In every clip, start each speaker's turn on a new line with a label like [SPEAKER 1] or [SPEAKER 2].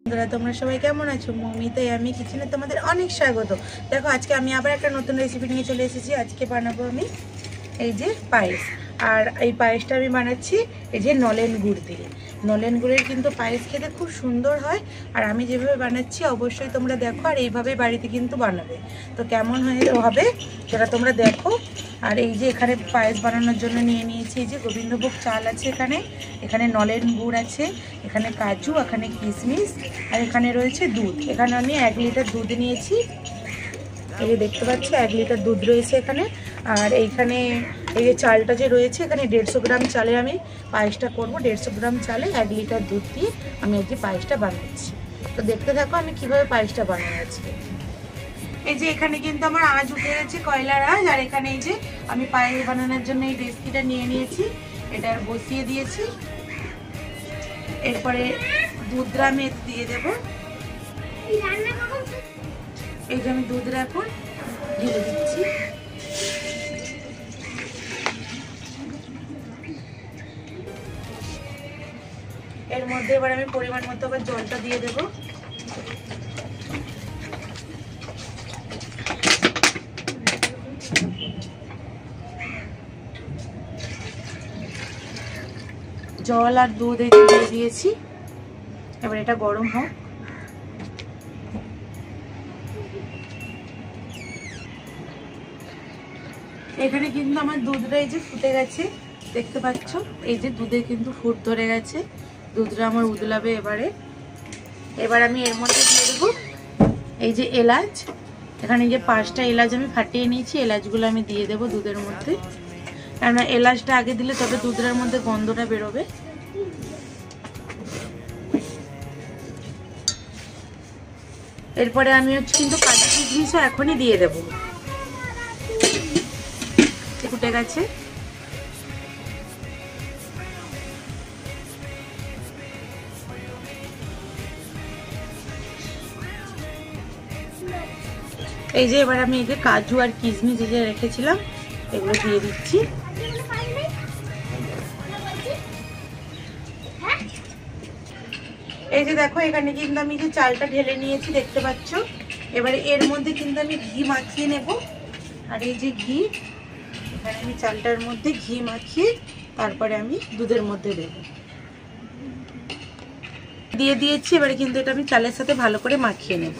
[SPEAKER 1] বন্ধুরা তোমরা সবাই কেমন আছো? মমিতাই আমি কিচেনে তোমাদের অনেক স্বাগত। দেখো আজকে আমি আবার একটা নতুন রেসিপি নিয়ে চলে এসেছি। আজকে বানাবো আমি এই যে পায়েস। আর এই পায়েসটা আমি বানাচ্ছি এই যে নলেন গুড় দিয়ে। নলেন গুড়ের কিন্তু পায়েস খেতে খুব সুন্দর হয়। আর আমি যেভাবে বানাচ্ছি অবশ্যই তোমরা দেখো, আর এইভাবে বাড়িতে কিন্তু বানাবে। তো কেমন হবে সেটা তোমরা দেখো। আর এই যে এখানে পায়েস বানানোর জন্য নিয়ে নিয়েছি এই যে গোবিন্দভোগ চাল আছে, এখানে নলেন গুড় আছে, এখানে কাজু, এখানে কিশমিশ, আর এখানে রয়েছে দুধ। এখানে আমি 1 লিটার দুধ নিয়েছি। এই যে দেখতে পাচ্ছি 1 লিটার দুধ রয়েছে এখানে। আর এইখানে এই যে চালটা যে রয়েছে, এখানে 150 গ্রাম চালে আমি পায়েসটা করব। 150 গ্রাম চালে 1 লিটার দুধ দিয়ে আমি আজকে পায়েসটা বানাচ্ছি। তো দেখতে থাকো আমি কিভাবে পায়েসটা বানাই আজকে। এই যে এখানে কিন্তু আমার আঁচ উঠে গেছে, কয়লার আঁচ। আর এখানে এই যে আমি পায়েস বানানোর জন্য এই রেসিপিটা নিয়ে নিয়েছি, এটা বসিয়ে দিয়েছি। এরপরে দুধটা আমি দিয়ে দেব। এই যে আমি দুধটা এখন ঢেলে দিচ্ছি। এর মধ্যে এবার আমি পরিমাণ মতো আবার জলটা দিয়ে দেব। জল আর দুধ এই দিয়ে দিয়েছি। এবার এটা গরম হোক। এখানে কিন্তু আমার দুধটা এই যে ফুটে গেছে, দেখতে পাচ্ছ। এই যে দুধে কিন্তু ফুট ধরে গেছে, দুধটা আমার উদলাবে এবারে। এবার আমি এর মধ্যে দিয়ে দেবো এই যে এলাচ। এখানে যে 5টা এলাচ আমি ফাটিয়ে নিয়েছি, এলাচগুলো আমি দিয়ে দেবো দুধের মধ্যে। কেননা এলাচটা আগে দিলে তবে দুধের মধ্যে গন্ধটা বেরোবে। এরপরে আমি কিন্তু কাজু কিশমিশও এখনই দিয়ে দেবো। ফুটে গেছে। এই যে এবার আমি এই যে কাজু আর কিশমিশ যে রেখেছিলাম এগুলো দিয়ে দিচ্ছি। এই যে দেখো এখানে কিন্তু আমি যে চালটা ঢেলে নিয়েছি, দেখতে পাচ্ছ। এবারে এর মধ্যে কিন্তু আমি ঘি মাখিয়ে নেব। আর এই যে ঘি, এখানে আমি চালটার মধ্যে ঘি মাখিয়ে তারপরে আমি দুধের মধ্যে দেব। দিয়ে দিয়েছি। এবারে কিন্তু এটা আমি চালের সাথে ভালো করে মাখিয়ে নেব।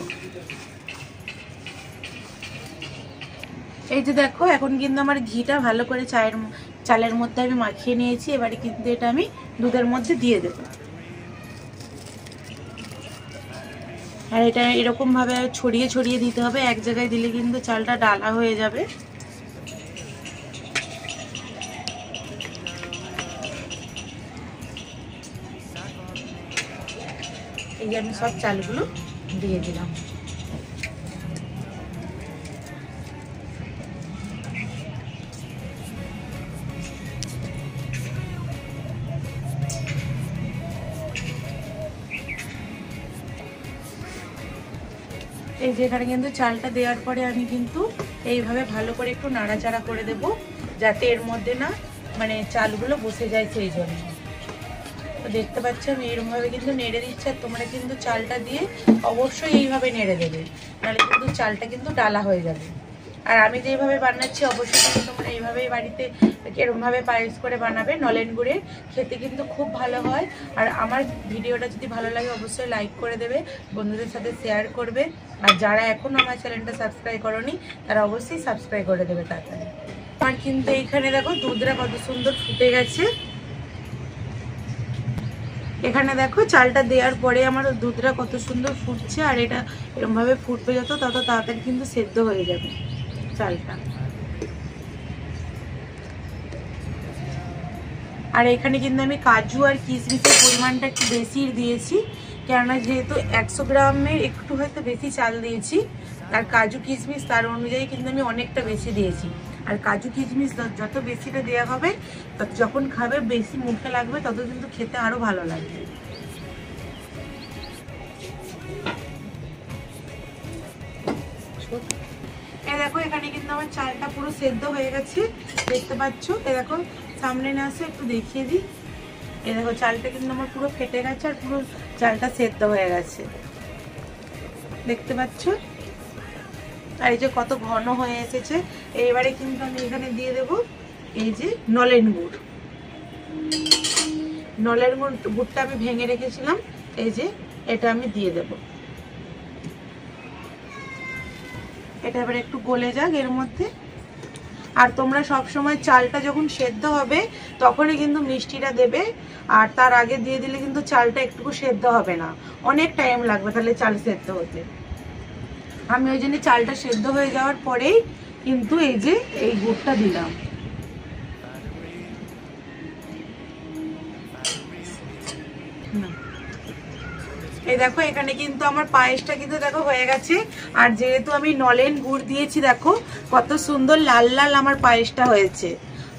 [SPEAKER 1] এই যে দেখো এখন কিন্তু আমার ঘিটা ভালো করে চালের মধ্যে আমি মাখিয়ে নিয়েছি। এবারে কিন্তু এটা আমি দুধের মধ্যে দিয়ে দেব। আর এটা এরকম ভাবে ছড়িয়ে ছড়িয়ে দিতে হবে, এক জায়গায় দিলে কিন্তু চালটা ডালা হয়ে যাবে। এই যে আমি সব চালগুলো দিয়ে দিলাম। এই যে এখানে কিন্তু চালটা দেওয়ার পরে আমি কিন্তু এইভাবে ভালো করে একটু নাড়াচাড়া করে দেব, যাতে এর মধ্যে না মানে চালগুলো বসে যায়, সেই জন্য। তো দেখতে পাচ্ছ আমি এরকমভাবে কিন্তু নেড়ে দিচ্ছি। আর তোমরা কিন্তু চালটা দিয়ে অবশ্যই এইভাবে নেড়ে দেবে, নাহলে কিন্তু চালটা কিন্তু ডালা হয়ে যাবে। আর আমি যেভাবে বানাচ্ছি অবশ্যই কিন্তু তোমরা এইভাবেই বাড়িতে এরকমভাবে পায়েস করে বানাবে। নলেন গুড়ের খেতে কিন্তু খুব ভালো হয়। আর আমার ভিডিওটা যদি ভালো লাগে অবশ্যই লাইক করে দেবে, বন্ধুদের সাথে শেয়ার করবে। আর যারা এখনও আমার চ্যানেলটা সাবস্ক্রাইব করোনি তারা অবশ্যই সাবস্ক্রাইব করে দেবে তাড়াতাড়ি। আর কিন্তু এইখানে দেখো দুধটা কত সুন্দর ফুটে গেছে। এখানে দেখো চালটা দেওয়ার পরে আমার দুধটা কত সুন্দর ফুটছে। আর এটা এরকমভাবে ফুটবে যত তত তাড়াতাড়ি কিন্তু সেদ্ধ হয়ে যাবে চালটা। আর এখানে কিন্তু আমি কাজু আর কিশমিশের পরিমাণটা একটু বেশি দিয়েছি, কেননা যেহেতু 100 গ্রামের একটু হয়তো বেশি চাল দিয়েছি। আর কাজু কিশমিশ তার অনুযায়ী কিন্তু আমি অনেকটা বেশি দিয়েছি। আর কাজু কিশমিশ যত বেশিটা দেওয়া হবে তত যখন খাবে বেশি মুখে লাগবে, তত কিন্তু খেতে আরো ভালো লাগবে। এই দেখো এখানে কিন্তু আমার চালটা পুরো সেদ্ধ হয়ে গেছে, দেখতে পাচ্ছ। এই দেখো সামনে না আসে একটু দেখিয়ে দিই। এই দেখো চালটা কিন্তু আমার পুরো ফেটে গেছে আর পুরো চালটা সেদ্ধ হয়ে গেছে, দেখতে পাচ্ছ। আর এই যে কত ঘন হয়ে এসেছে। এইবারে কিন্তু আমি এখানে দিয়ে দেব এই যে নলেন গুড়। নলেন গুড়টা আমি ভেঙে রেখেছিলাম, এই যে এটা আমি দিয়ে দেব। এটা এবারে একটু গলে যাক এর মধ্যে। আর তোমরা সব সময় চালটা যখন সেদ্ধ হবে তখনই কিন্তু মিষ্টিটা দেবে, আর তার আগে দিয়ে দিলে কিন্তু চালটা একটুকু সেদ্ধ হবে না, অনেক টাইম লাগবে তাহলে চাল সেদ্ধ হতে। আমি ওই জন্য চালটা সেদ্ধ হয়ে যাওয়ার পরেই কিন্তু এই যে এই গুড়টা দিলাম। এই দেখো এখানে কিন্তু আমার পায়েসটা কিন্তু দেখো হয়ে গেছে। আর যেহেতু আমি নলেন গুড় দিয়েছি, দেখো কত সুন্দর লাল লাল আমার পায়েসটা হয়েছে।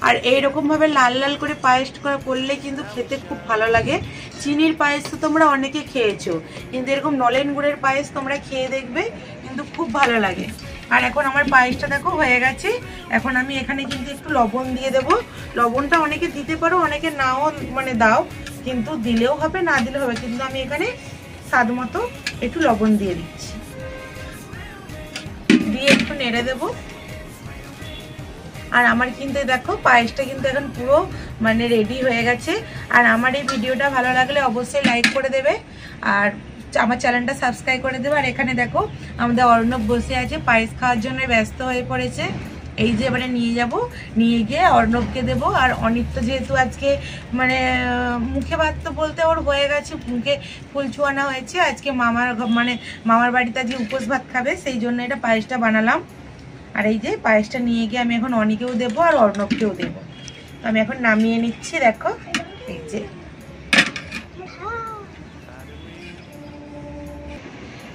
[SPEAKER 1] আর এইরকম ভাবে লাল লাল করে পায়েস করলে কিন্তু খেতে খুব ভালো লাগে। চিনির পায়েস তো তোমরা অনেকে খেয়েছো, কিন্তু এরকম নলেন গুড়ের পায়েস তোমরা খেয়ে দেখবে, কিন্তু খুব ভালো লাগে। আর এখন আমার পায়েসটা দেখো হয়ে গেছে। এখন আমি এখানে কিন্তু একটু লবণ দিয়ে দেব। লবণটা অনেকে দিতে পারো, অনেকে নাও মানে দাও, কিন্তু দিলেও হবে না দিলেও হবে, কিন্তু আমি এখানে স্বাদ মতো একটু লবণ দিয়ে দিচ্ছি, দিয়ে একটু নেড়ে দেব। আর আমার কিন্তু দেখো পায়েসটা কিন্তু এখন পুরো মানে রেডি হয়ে গেছে। আর আমার এই ভিডিওটা ভালো লাগলে অবশ্যই লাইক করে দেবে, আর আমার চ্যানেলটা সাবস্ক্রাইব করে দেবে। আর এখানে দেখো আমাদের অর্ণব বসে আছে, পায়েস খাওয়ার জন্য ব্যস্ত হয়ে পড়েছে। এই যে এবারে নিয়ে যাব, নিয়ে গিয়ে অর্ণবকে দেবো। আর অনিত্য যেহেতু আজকে মানে মুখে ভাত তো বলতে ওর হয়ে গেছে, মুখে ফুল ছোঁয়ানো হয়েছে, আজকে মামার বাড়িতে আজকে উপোস ভাত খাবে, সেই জন্য এটা পায়েসটা বানালাম। আর এই যে পায়েসটা নিয়ে গিয়ে আমি এখন অনিকেও দেবো আর অর্ণবকেও দেবো। আমি এখন নামিয়ে নিচ্ছি, দেখো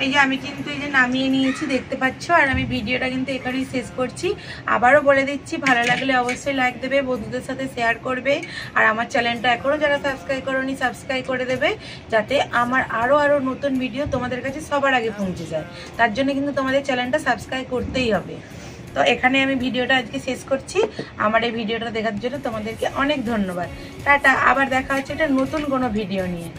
[SPEAKER 1] এই যে আমি কিন্তু এই যে নামিয়ে নিয়েছি, দেখতে পাচ্ছ। আর আমি ভিডিওটা কিন্তু এখানেই শেষ করছি। আবারও বলে দিচ্ছি, ভালো লাগলে অবশ্যই লাইক দেবে, বন্ধুদের সাথে শেয়ার করবে। আর আমার চ্যানেলটা এখনও যারা সাবস্ক্রাইব করোনি সাবস্ক্রাইব করে দেবে, যাতে আমার আরও নতুন ভিডিও তোমাদের কাছে সবার আগে পৌঁছে যায়। তার জন্য কিন্তু তোমাদের চ্যানেলটা সাবস্ক্রাইব করতেই হবে। তো এখানে আমি ভিডিওটা আজকে শেষ করছি। আমার এই ভিডিওটা দেখার জন্য তোমাদেরকে অনেক ধন্যবাদ। টাটা, আবার দেখা হচ্ছে একটা নতুন কোনো ভিডিও নিয়ে।